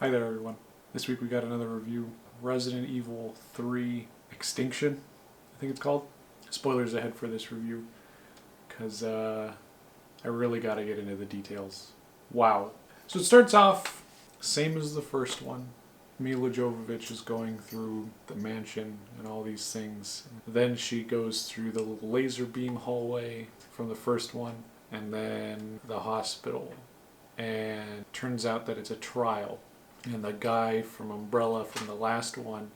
Hi there everyone. This week we got another review. Resident Evil 3 Extinction, I think it's called. Spoilers ahead for this review, because I really gotta get into the details. Wow. So it starts off same as the first one. Milla Jovovich is going through the mansion and all these things. Then she goes through the little laser beam hallway from the first one, and then the hospital. And turns out that it's a trial. And the guy from Umbrella from the last one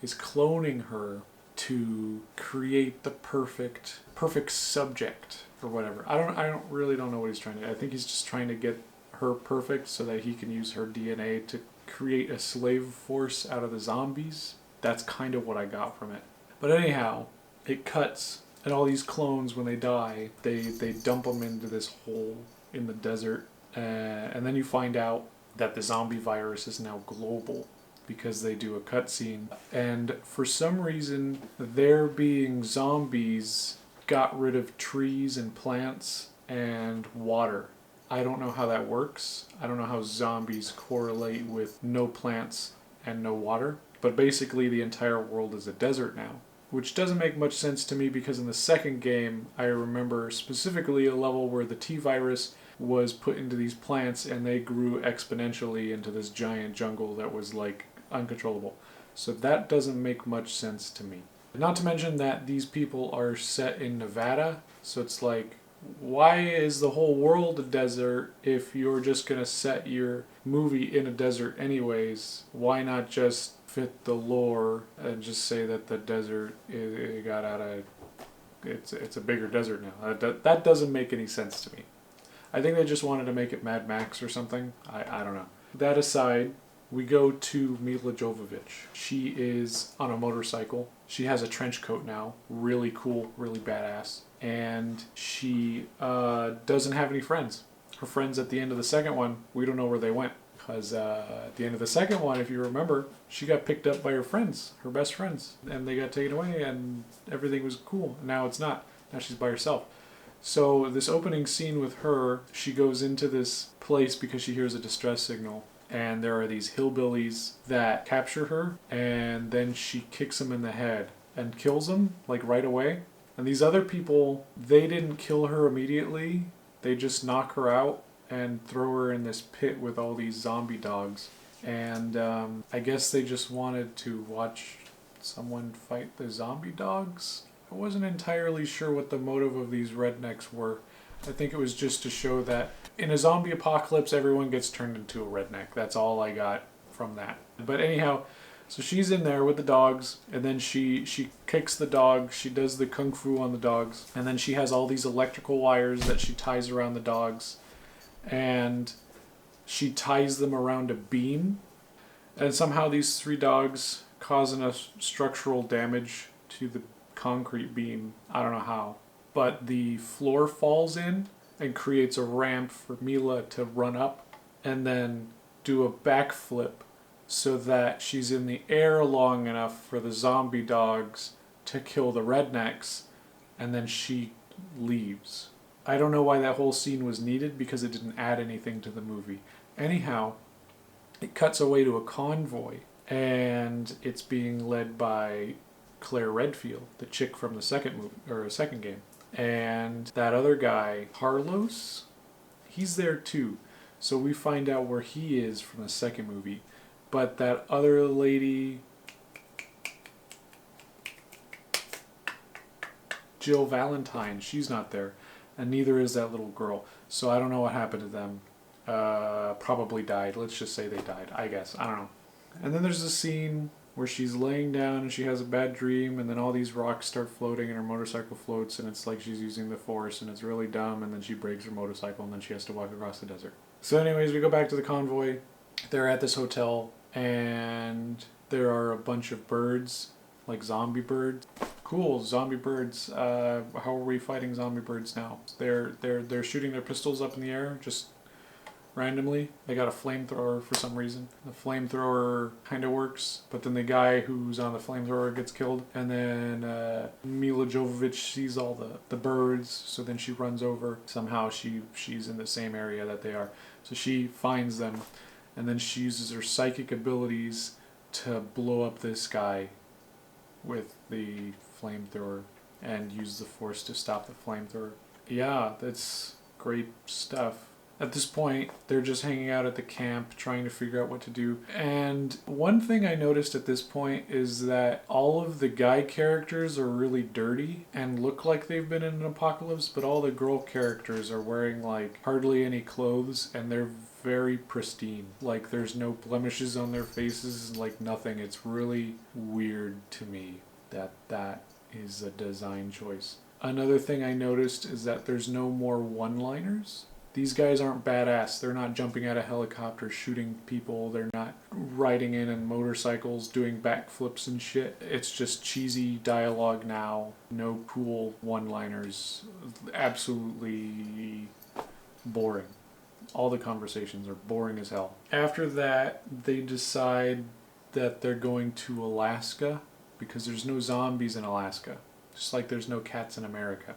is cloning her to create the perfect subject or whatever. I don't know what he's trying to do. I think he's just trying to get her perfect so that he can use her DNA to create a slave force out of the zombies. That's kind of what I got from it. But anyhow, it cuts, and all these clones, when they die, they dump them into this hole in the desert. And then you find out that the zombie virus is now global because they do a cutscene. And for some reason, there being zombies got rid of trees and plants and water. I don't know how that works. I don't know how zombies correlate with no plants and no water. But basically the entire world is a desert now, which doesn't make much sense to me because in the second game, I remember specifically a level where the T-virus was put into these plants and they grew exponentially into this giant jungle that was like uncontrollable. So that doesn't make much sense to me. Not to mention that these people are set in Nevada, so it's like, why is the whole world a desert if you're just gonna set your movie in a desert anyways? Why not just fit the lore and just say that the desert it got out of it's a bigger desert now? That doesn't make any sense to me. I think they just wanted to make it Mad Max or something. I don't know. That aside, we go to Milla Jovovich. She is on a motorcycle. She has a trench coat now. Really cool, really badass. And she doesn't have any friends. Her friends at the end of the second one, we don't know where they went. Because at the end of the second one, if you remember, she got picked up by her friends, her best friends. And they got taken away and everything was cool. Now it's not. Now she's by herself. So this opening scene with her, she goes into this place because she hears a distress signal. And there are these hillbillies that capture her. And then she kicks them in the head and kills them, like right away. And these other people, they didn't kill her immediately. They just knock her out and throw her in this pit with all these zombie dogs. And I guess they just wanted to watch someone fight the zombie dogs. I wasn't entirely sure what the motive of these rednecks were. I think it was just to show that in a zombie apocalypse, everyone gets turned into a redneck. That's all I got from that. But anyhow, so she's in there with the dogs, and then she kicks the dog. She does the kung fu on the dogs. And then she has all these electrical wires that she ties around the dogs. And she ties them around a beam. And somehow these three dogs cause enough structural damage to the concrete beam. I don't know how. But the floor falls in and creates a ramp for Milla to run up and then do a backflip so that she's in the air long enough for the zombie dogs to kill the rednecks, and then she leaves. I don't know why that whole scene was needed because it didn't add anything to the movie. Anyhow, it cuts away to a convoy and it's being led by Claire Redfield, the chick from the second movie or second game. And that other guy, Carlos, he's there too. So we find out where he is from the second movie. But that other lady, Jill Valentine, she's not there. And neither is that little girl. So I don't know what happened to them. Probably died. Let's just say they died, I guess. I don't know. And then there's a scene where she's laying down and she has a bad dream, and then all these rocks start floating and her motorcycle floats, and it's like she's using the force, and it's really dumb, and then she breaks her motorcycle and then she has to walk across the desert. So anyways, we go back to the convoy. They're at this hotel and there are a bunch of birds, like zombie birds. Cool, zombie birds. How are we fighting zombie birds now? They're shooting their pistols up in the air, just randomly. They got a flamethrower for some reason. The flamethrower kind of works, but then the guy who's on the flamethrower gets killed, and then Milla Jovovich sees all the birds, so then she runs over. Somehow she's in the same area that they are. So she finds them, and then she uses her psychic abilities to blow up this guy with the flamethrower and use the force to stop the flamethrower. Yeah, that's great stuff. At this point, they're just hanging out at the camp trying to figure out what to do. And one thing I noticed at this point is that all of the guy characters are really dirty and look like they've been in an apocalypse, but all the girl characters are wearing like hardly any clothes and they're very pristine. Like there's no blemishes on their faces, like nothing. It's really weird to me that that is a design choice. Another thing I noticed is that there's no more one-liners. These guys aren't badass. They're not jumping out of helicopters, shooting people. They're not riding in on motorcycles, doing backflips and shit. It's just cheesy dialogue now. No cool one-liners. Absolutely boring. All the conversations are boring as hell. After that, they decide that they're going to Alaska because there's no zombies in Alaska. Just like there's no cats in America.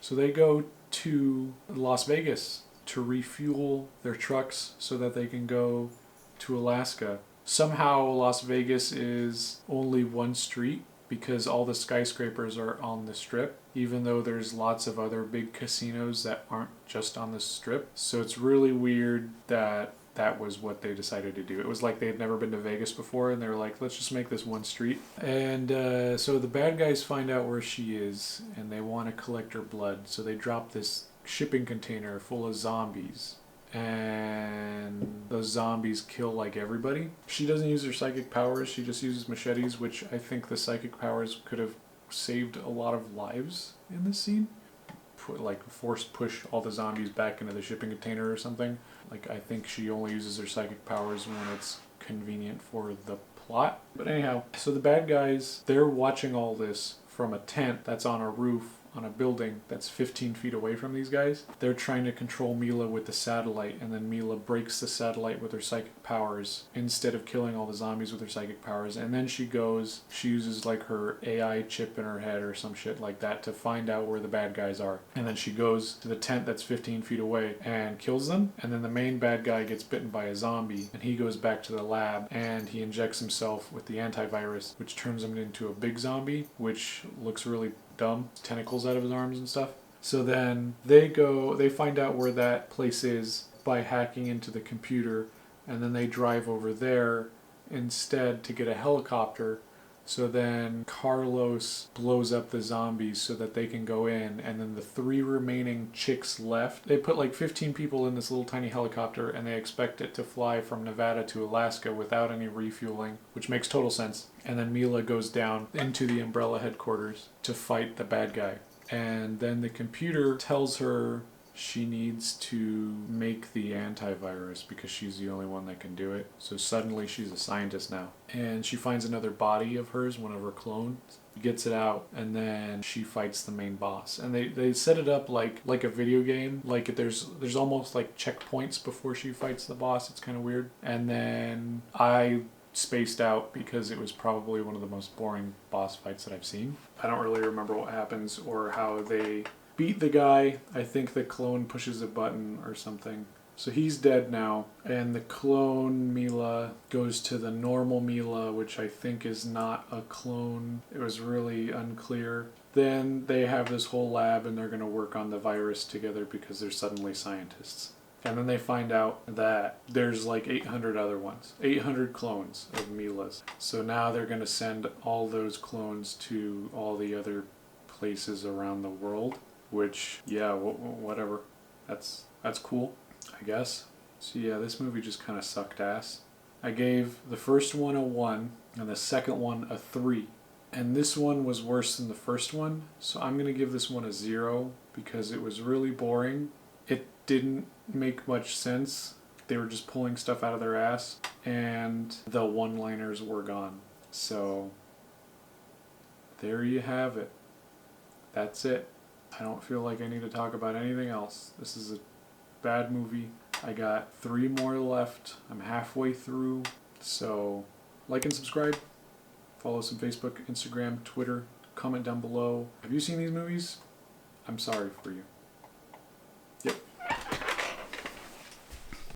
So they go to Las Vegas to refuel their trucks so that they can go to Alaska. Somehow Las Vegas is only one street because all the skyscrapers are on the strip, even though there's lots of other big casinos that aren't just on the strip. So it's really weird that that was what they decided to do. It was like they had never been to Vegas before and they were like, let's just make this one street. And so the bad guys find out where she is and they want to collect her blood. So they drop this shipping container full of zombies. And those zombies kill like everybody. She doesn't use her psychic powers. She just uses machetes, which I think the psychic powers could have saved a lot of lives in this scene. Like force push all the zombies back into the shipping container or something. Like I think she only uses her psychic powers when it's convenient for the plot. But anyhow, so the bad guys, they're watching all this from a tent that's on a roof on a building that's 15 feet away from these guys. They're trying to control Milla with the satellite, and then Milla breaks the satellite with her psychic powers instead of killing all the zombies with her psychic powers. And then she uses like her AI chip in her head or some shit like that to find out where the bad guys are. And then she goes to the tent that's 15 feet away and kills them. And then the main bad guy gets bitten by a zombie, and he goes back to the lab and he injects himself with the antivirus, which turns him into a big zombie, which looks really dumb, tentacles out of his arms and stuff. So then they find out where that place is by hacking into the computer, and then they drive over there instead to get a helicopter. So then Carlos blows up the zombies so that they can go in, and then the 3 remaining chicks left. They put like 15 people in this little tiny helicopter and they expect it to fly from Nevada to Alaska without any refueling, which makes total sense. And then Milla goes down into the Umbrella headquarters to fight the bad guy. And then the computer tells her she needs to make the antivirus because she's the only one that can do it. So suddenly she's a scientist now. And she finds another body of hers, one of her clones, gets it out, and then she fights the main boss. And they set it up like a video game. Like there's almost like checkpoints before she fights the boss. It's kind of weird. And then I spaced out because it was probably one of the most boring boss fights that I've seen. I don't really remember what happens or how they beat the guy. I think the clone pushes a button or something. So he's dead now, and the clone Milla goes to the normal Milla, which I think is not a clone. It was really unclear. Then they have this whole lab and they're going to work on the virus together because they're suddenly scientists. And then they find out that there's like 800 other ones, 800 clones of Millas. So now they're going to send all those clones to all the other places around the world, which, yeah, whatever. That's cool, I guess. So yeah, this movie just kind of sucked ass. I gave the first one a 1 and the second one a 3. And this one was worse than the first one, so I'm going to give this one a 0 because it was really boring. It didn't make much sense. They were just pulling stuff out of their ass, and the one-liners were gone. So there you have it. That's it. I don't feel like I need to talk about anything else. This is a bad movie. I got 3 more left. I'm halfway through. So like and subscribe. Follow us on Facebook, Instagram, Twitter. Comment down below. Have you seen these movies? I'm sorry for you.